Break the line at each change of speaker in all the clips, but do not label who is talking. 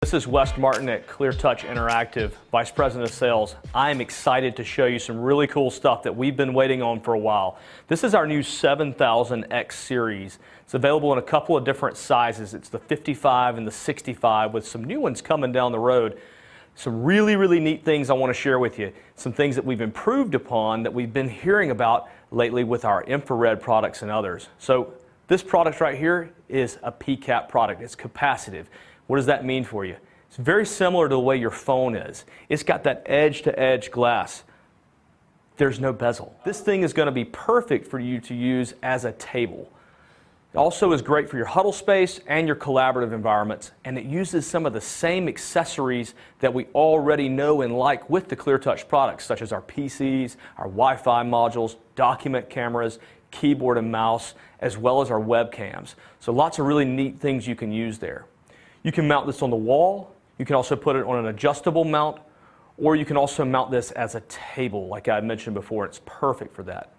This is Wes Martin at ClearTouch Interactive, Vice President of Sales. I'm excited to show you some really cool stuff that we've been waiting on for a while. This is our new 7000X series. It's available in a couple of different sizes. It's the 55 and the 65 with some new ones coming down the road. Some really neat things I want to share with you. Some things that we've improved upon that we've been hearing about lately with our infrared products and others. So this product right here is a PCAP product. It's capacitive. What does that mean for you? It's very similar to the way your phone is. It's got that edge-to-edge glass. There's no bezel. This thing is going to be perfect for you to use as a table. It also is great for your huddle space and your collaborative environments, and it uses some of the same accessories that we already know and like with the ClearTouch products, such as our PCs, our Wi-Fi modules, document cameras, keyboard and mouse, as well as our webcams. So lots of really neat things you can use there. You can mount this on the wall. You can also put it on an adjustable mount, or you can also mount this as a table, like I mentioned before. It's perfect for that.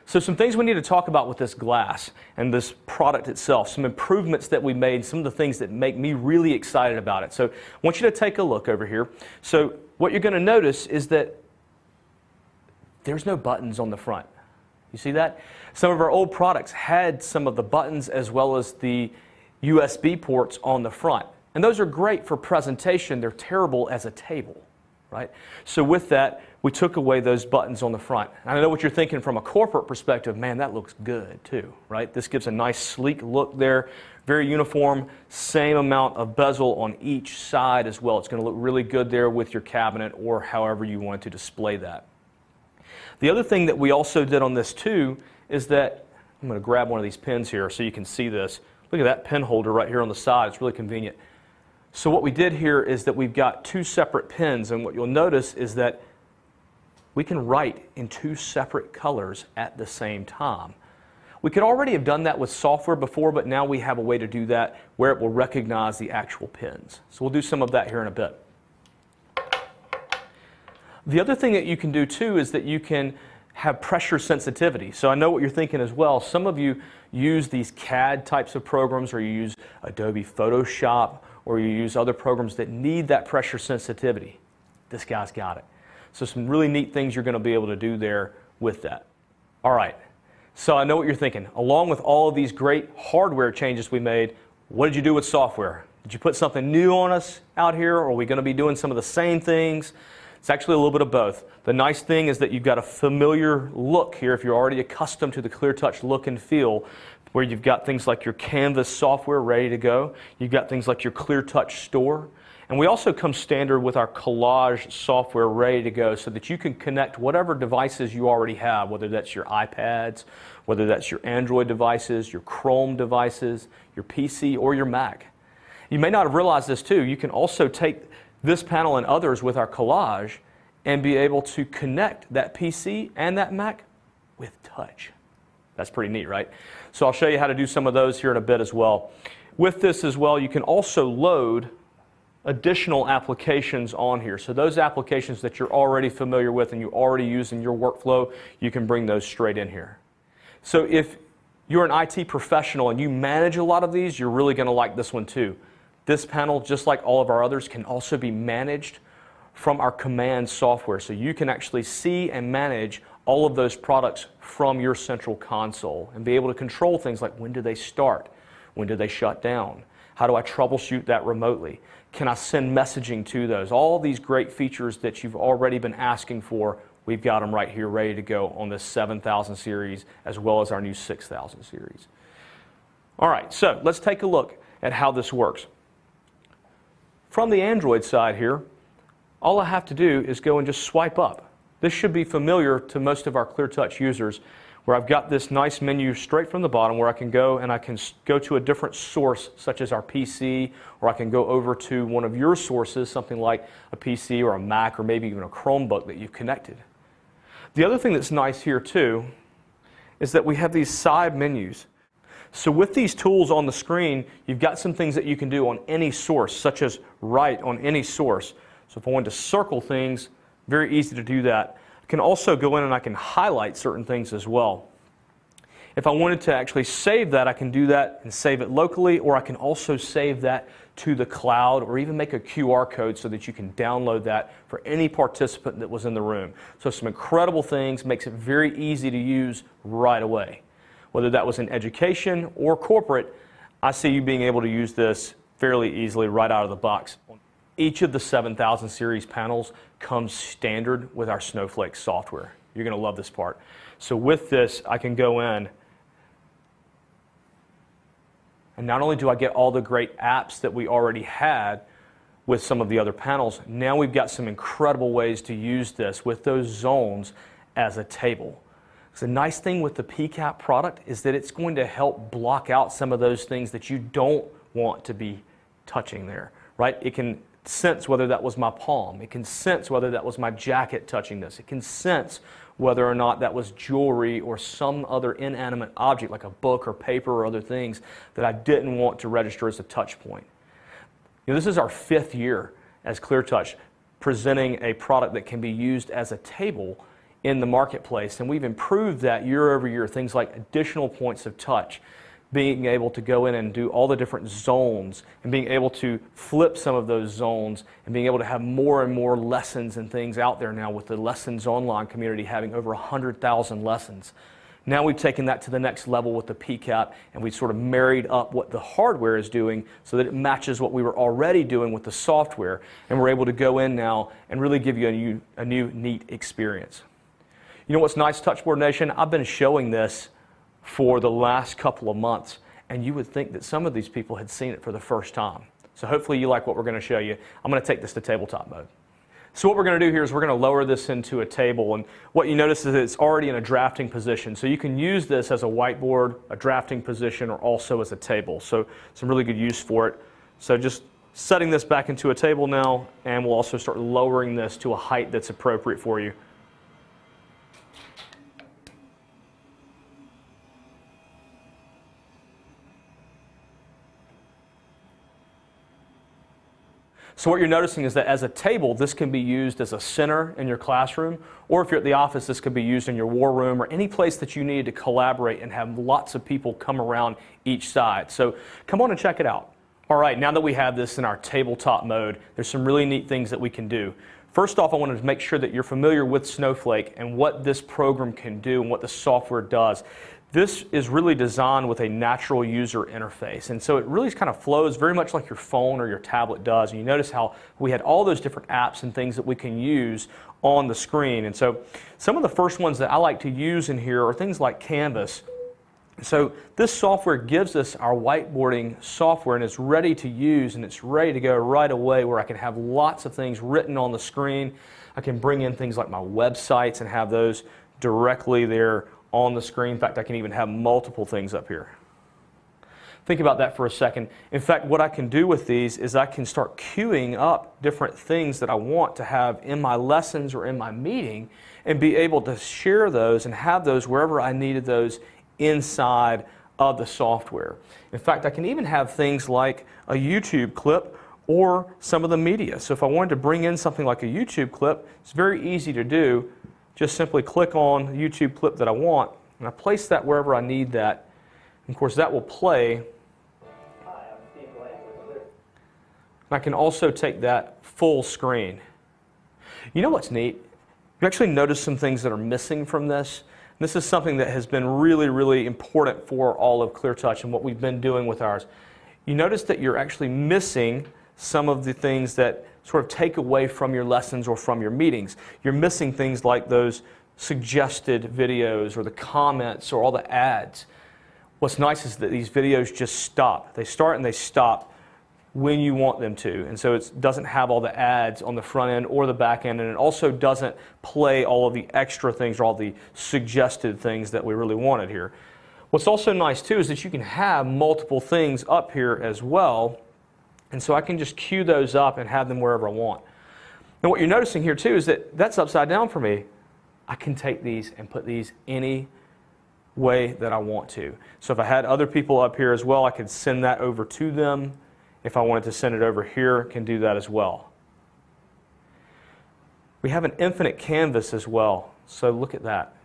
So some things we need to talk about with this glass and this product itself, some improvements that we made, some of the things that make me really excited about it. So I want you to take a look over here. So what you're going to notice is that there's no buttons on the front. You see that? Some of our old products had some of the buttons as well as the USB ports on the front. And those are great for presentation. They're terrible as a table, right? So with that, we took away those buttons on the front. And I know what you're thinking from a corporate perspective, man, that looks good too, right? This gives a nice sleek look there, very uniform, same amount of bezel on each side as well. It's going to look really good there with your cabinet or however you want to display that. The other thing that we also did on this too is that, I'm going to grab one of these pins here so you can see this. Look at that pen holder right here on the side. It's really convenient. So what we did here is that we've got two separate pins, and what you'll notice is that we can write in two separate colors at the same time. We could already have done that with software before, but now we have a way to do that where it will recognize the actual pins. So we'll do some of that here in a bit. The other thing that you can do too is that you can have pressure sensitivity. So I know what you're thinking as well. Some of you use these CAD types of programs, or you use Adobe Photoshop, or you use other programs that need that pressure sensitivity. This guy's got it. So some really neat things you're going to be able to do there with that. All right, so I know what you're thinking. Along with all of these great hardware changes we made, what did you do with software? Did you put something new on us out here, or are we going to be doing some of the same things? It's actually a little bit of both. The nice thing is that you've got a familiar look here if you're already accustomed to the ClearTouch look and feel, where you've got things like your Canvas software ready to go. You've got things like your ClearTouch store. And we also come standard with our Collage software ready to go so that you can connect whatever devices you already have, whether that's your iPads, whether that's your Android devices, your Chrome devices, your PC, or your Mac. You may not have realized this too. You can also take this panel and others with our Collage and be able to connect that PC and that Mac with touch. That's pretty neat, right? So I'll show you how to do some of those here in a bit as well. With this as well, you can also load additional applications on here. So those applications that you're already familiar with and you already use in your workflow, you can bring those straight in here. So if you're an IT professional and you manage a lot of these, you're really going to like this one too. This panel, just like all of our others, can also be managed from our command software. So you can actually see and manage all of those products from your central console and be able to control things like when do they start, when do they shut down, how do I troubleshoot that remotely, can I send messaging to those. All these great features that you've already been asking for, we've got them right here ready to go on this 7000 series as well as our new 6000 series. All right, so let's take a look at how this works. From the Android side here, all I have to do is go and just swipe up. This should be familiar to most of our ClearTouch users, where I've got this nice menu straight from the bottom where I can go and I can go to a different source, such as our PC, or I can go over to one of your sources, something like a PC or a Mac or maybe even a Chromebook that you've connected. The other thing that's nice here too is that we have these side menus. So with these tools on the screen, you've got some things that you can do on any source, such as write on any source. So if I wanted to circle things, very easy to do that. I can also go in and I can highlight certain things as well. If I wanted to actually save that, I can do that and save it locally, or I can also save that to the cloud, or even make a QR code so that you can download that for any participant that was in the room. So some incredible things, makes it very easy to use right away. Whether that was in education or corporate, I see you being able to use this fairly easily right out of the box. Each of the 7000 series panels comes standard with our Snowflake software. You're going to love this part. So with this, I can go in, and not only do I get all the great apps that we already had with some of the other panels, now we've got some incredible ways to use this with those zones as a table. So the nice thing with the PCAP product is that it's going to help block out some of those things that you don't want to be touching there, right? It can sense whether that was my palm. It can sense whether that was my jacket touching this. It can sense whether or not that was jewelry or some other inanimate object like a book or paper or other things that I didn't want to register as a touch point. You know, this is our 5th year as ClearTouch presenting a product that can be used as a table in the marketplace, and we've improved that year over year. Things like additional points of touch, being able to go in and do all the different zones, and being able to flip some of those zones, and being able to have more and more lessons and things out there now with the Lessons Online community having over 100,000 lessons. Now we've taken that to the next level with the PCAP, and we've sort of married up what the hardware is doing so that it matches what we were already doing with the software, and we're able to go in now and really give you a new neat experience. You know what's nice, Touchboard Nation? I've been showing this for the last couple of months, and you would think that some of these people had seen it for the first time. So hopefully you like what we're going to show you. I'm going to take this to tabletop mode. So what we're going to do here is we're going to lower this into a table, and what you notice is that it's already in a drafting position. So you can use this as a whiteboard, a drafting position, or also as a table. So some really good use for it. So just setting this back into a table now, and we'll also start lowering this to a height that's appropriate for you. So what you're noticing is that as a table, this can be used as a center in your classroom, or if you're at the office, this could be used in your war room or any place that you need to collaborate and have lots of people come around each side. So come on and check it out. All right, now that we have this in our tabletop mode, there's some really neat things that we can do. First off, I wanted to make sure that you're familiar with Snowflake and what this program can do and what the software does. This is really designed with a natural user interface, and so it really kind of flows very much like your phone or your tablet does. And you notice how we had all those different apps and things that we can use on the screen. And so some of the first ones that I like to use in here are things like Canvas. So this software gives us our whiteboarding software, and it's ready to use, and it's ready to go right away, where I can have lots of things written on the screen. I can bring in things like my websites and have those directly there on the screen. In fact, I can even have multiple things up here. Think about that for a second. In fact, what I can do with these is I can start queuing up different things that I want to have in my lessons or in my meeting, and be able to share those and have those wherever I needed those inside of the software. In fact, I can even have things like a YouTube clip or some of the media. So if I wanted to bring in something like a YouTube clip, it's very easy to do. Just simply click on the YouTube clip that I want, and I place that wherever I need that. And of course, that will play. I can also take that full screen. You know what's neat? You actually notice some things that are missing from this. And this is something that has been really, really important for all of ClearTouch and what we've been doing with ours. You notice that you're actually missing some of the things that sort of take away from your lessons or from your meetings. You're missing things like those suggested videos or the comments or all the ads. What's nice is that these videos just stop. They start and they stop when you want them to. And so it doesn't have all the ads on the front end or the back end, and it also doesn't play all of the extra things or all the suggested things that we really wanted here. What's also nice too is that you can have multiple things up here as well. And so I can just queue those up and have them wherever I want. And what you're noticing here too is that that's upside down for me. I can take these and put these any way that I want to. So if I had other people up here as well, I could send that over to them. If I wanted to send it over here, I can do that as well. We have an infinite canvas as well. So look at that.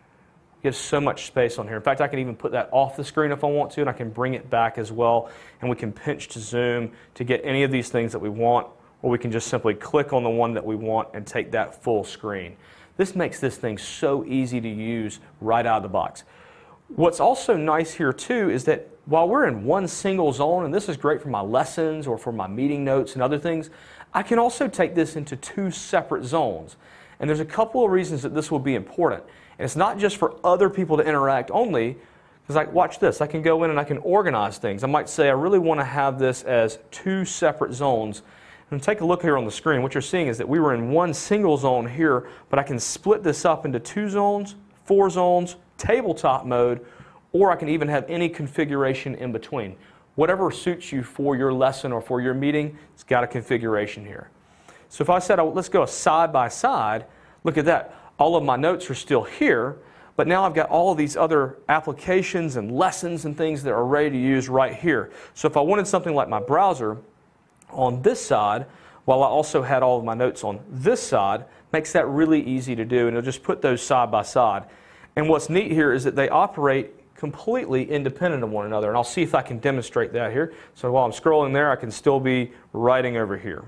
You have so much space on here. In fact, I can even put that off the screen if I want to, and I can bring it back as well, and we can pinch to zoom to get any of these things that we want, or we can just simply click on the one that we want and take that full screen. This makes this thing so easy to use right out of the box. What's also nice here too is that while we're in one single zone, and this is great for my lessons or for my meeting notes and other things, I can also take this into two separate zones. And there's a couple of reasons that this will be important. And it's not just for other people to interact only, because like, watch this, I can go in and I can organize things. I might say I really want to have this as two separate zones. And take a look here on the screen. What you're seeing is that we were in one single zone here, but I can split this up into 2 zones, 4 zones, tabletop mode, or I can even have any configuration in between. Whatever suits you for your lesson or for your meeting, it's got a configuration here. So if I said, oh, let's go side by side, look at that. All of my notes are still here, but now I've got all of these other applications and lessons and things that are ready to use right here. So if I wanted something like my browser on this side, while I also had all of my notes on this side, makes that really easy to do, and it'll just put those side by side. And what's neat here is that they operate completely independent of one another, and I'll see if I can demonstrate that here. So while I'm scrolling there, I can still be writing over here.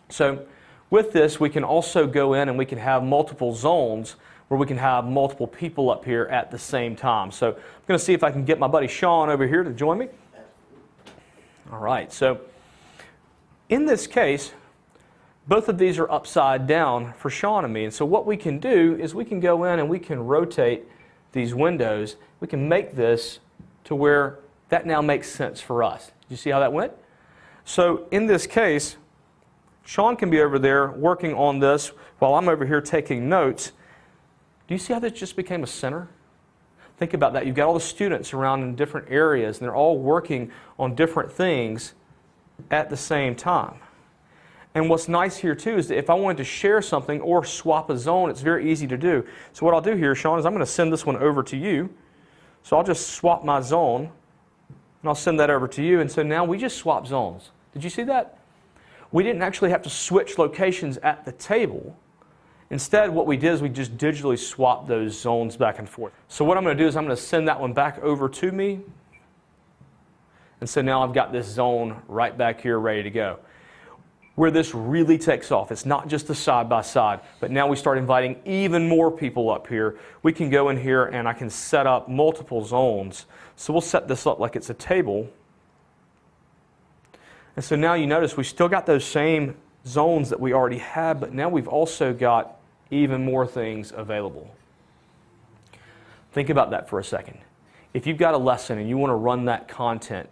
So with this, we can also go in and we can have multiple zones where we can have multiple people up here at the same time. So I'm going to see if I can get my buddy Sean over here to join me. All right, so in this case, both of these are upside down for Sean and me. And so what we can do is we can go in and we can rotate these windows. We can make this to where that now makes sense for us. Did you see how that went? So in this case, Sean can be over there working on this while I'm over here taking notes. Do you see how this just became a center? Think about that. You've got all the students around in different areas, and they're all working on different things at the same time. And what's nice here too is that if I wanted to share something or swap a zone, it's very easy to do. So what I'll do here, Sean, is I'm going to send this one over to you. So I'll just swap my zone, and I'll send that over to you. And so now we just swap zones. Did you see that? We didn't actually have to switch locations at the table. Instead, what we did is we just digitally swapped those zones back and forth. So what I'm going to do is I'm going to send that one back over to me. And so now I've got this zone right back here ready to go. Where this really takes off, it's not just the side by side, but now we start inviting even more people up here. We can go in here and I can set up multiple zones. So we'll set this up like it's a table. And so now you notice we still got those same zones that we already had, but now we've also got even more things available. Think about that for a second. If you've got a lesson and you want to run that content,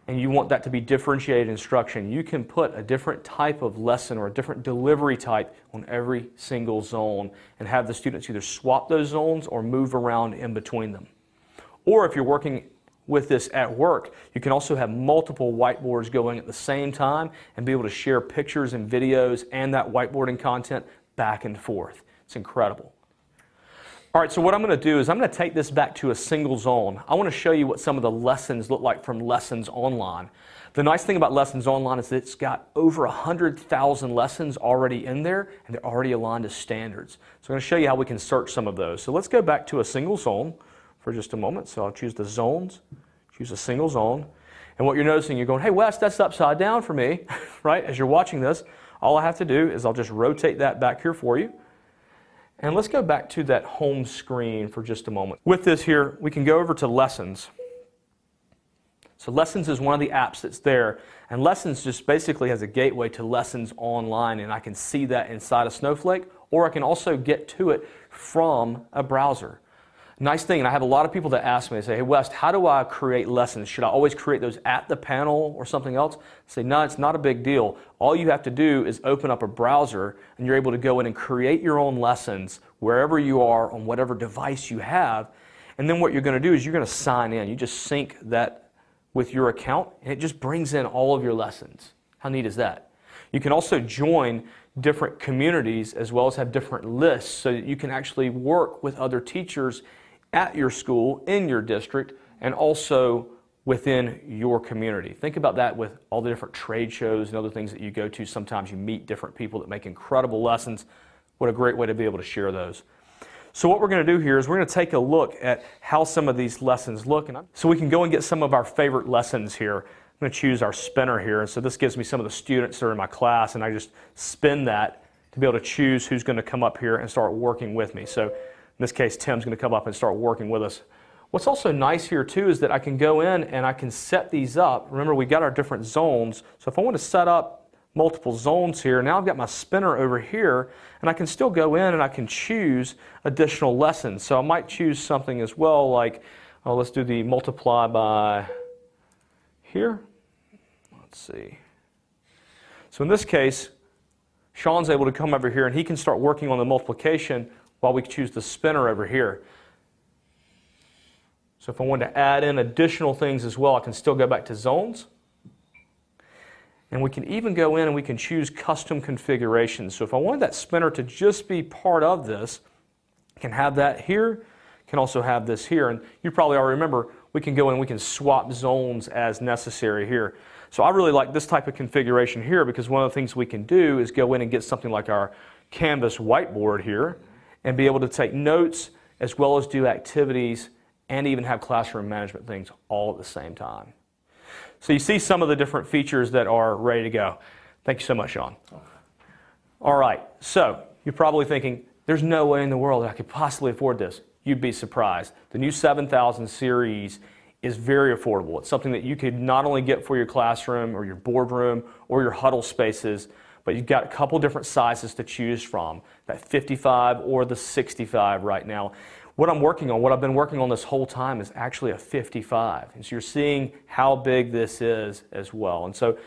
and you want that to be differentiated instruction, you can put a different type of lesson or a different delivery type on every single zone and have the students either swap those zones or move around in between them. Or if you're working with this at work, you can also have multiple whiteboards going at the same time and be able to share pictures and videos and that whiteboarding content back and forth. It's incredible. All right, so what I'm going to do is I'm going to take this back to a single zone. I want to show you what some of the lessons look like from Lessons Online. The nice thing about Lessons Online is that it's got over 100,000 lessons already in there, and they're already aligned to standards. So I'm going to show you how we can search some of those. So let's go back to a single zone for just a moment. So I'll choose the zones, choose a single zone. And what you're noticing, you're going, hey, Wes, that's upside down for me, right? As you're watching this, all I have to do is I'll just rotate that back here for you. And let's go back to that home screen for just a moment. With this here, we can go over to Lessons. So Lessons is one of the apps that's there, and Lessons just basically has a gateway to Lessons Online, and I can see that inside of Snowflake, or I can also get to it from a browser. Nice thing, and I have a lot of people that ask me, they say, hey Wes, how do I create lessons? Should I always create those at the panel or something else? I say, no, it's not a big deal. All you have to do is open up a browser and you're able to go in and create your own lessons wherever you are on whatever device you have. And then what you're going to do is you're going to sign in. You just sync that with your account and it just brings in all of your lessons. How neat is that? You can also join different communities as well as have different lists so that you can actually work with other teachers at your school, in your district, and also within your community. Think about that with all the different trade shows and other things that you go to. Sometimes you meet different people that make incredible lessons. What a great way to be able to share those. So what we're going to do here is we're going to take a look at how some of these lessons look. So we can go and get some of our favorite lessons here. I'm going to choose our spinner here. And so this gives me some of the students that are in my class, and I just spin that to be able to choose who's going to come up here and start working with me. So in this case, Tim's going to come up and start working with us. What's also nice here too is that I can go in and I can set these up. Remember, we got our different zones. So if I want to set up multiple zones here, now I've got my spinner over here, and I can still go in and I can choose additional lessons. So I might choose something as well, like, oh, let's do the multiply by here. Let's see. So in this case, Sean's able to come over here and he can start working on the multiplication while we choose the spinner over here. So if I wanted to add in additional things as well, I can still go back to zones. And we can even go in and we can choose custom configurations. So if I wanted that spinner to just be part of this, I can have that here, can also have this here. And you probably already remember, we can go in and we can swap zones as necessary here. So I really like this type of configuration here, because one of the things we can do is go in and get something like our Canvas whiteboard here and be able to take notes as well as do activities and even have classroom management things all at the same time. So you see some of the different features that are ready to go. Thank you so much, Sean. All right, so you're probably thinking, there's no way in the world that I could possibly afford this. You'd be surprised. The new 7000 series is very affordable. It's something that you could not only get for your classroom or your boardroom or your huddle spaces, but you've got a couple different sizes to choose from, that 55 or the 65 right now. What I'm working on, what I've been working on this whole time, is actually a 55. And so you're seeing how big this is as well. And so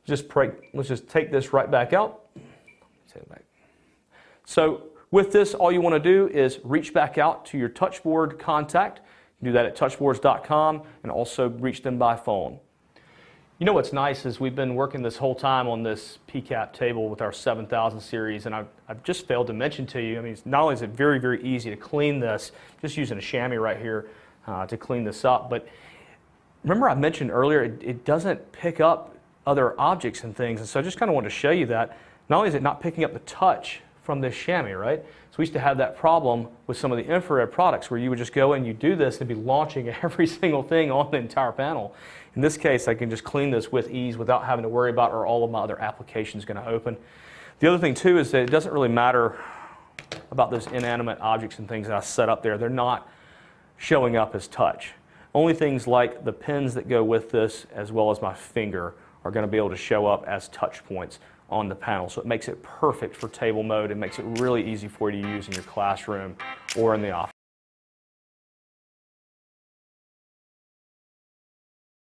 let's just take this right back out. Take it back. So with this, all you want to do is reach back out to your touchboard contact. You can do that at touchboards.com, and also reach them by phone. You know what's nice is we've been working this whole time on this PCAP table with our 7000 series, and I've just failed to mention to you, I mean, not only is it very, very easy to clean this, just using a chamois right here to clean this up, but remember I mentioned earlier it doesn't pick up other objects and things, and so I just kind of wanted to show you that. Not only is it not picking up the touch from this chamois, right? So we used to have that problem with some of the infrared products where you would just go in, you do this, and be launching every single thing on the entire panel. In this case, I can just clean this with ease without having to worry about, are all of my other applications going to open. The other thing too is that it doesn't really matter about those inanimate objects and things that I set up there. They're not showing up as touch. Only things like the pins that go with this, as well as my finger, are going to be able to show up as touch points on the panel. So it makes it perfect for table mode. It makes it really easy for you to use in your classroom or in the office.